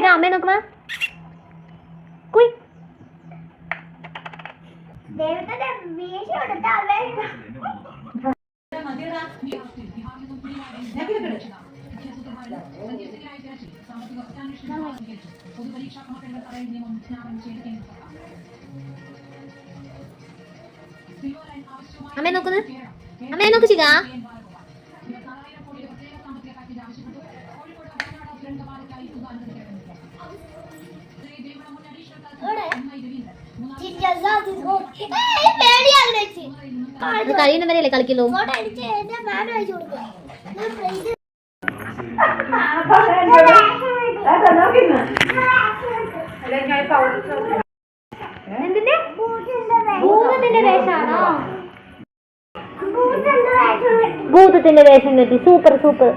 ശിഖ അമ്മയെ നോക്കുവാ. കുയ്. അമ്മയെ നോക്കുന്നു. അമ്മയെ നോക്ക് ശിഖ. കഴിയുന്നവരെയല്ലേ കളിക്കുള്ളൂ. എന്തിന്റെ ഭൂതത്തിന്റെ വേഷാണോ? ഭൂതത്തിന്റെ വേഷം കെട്ടി. Super super.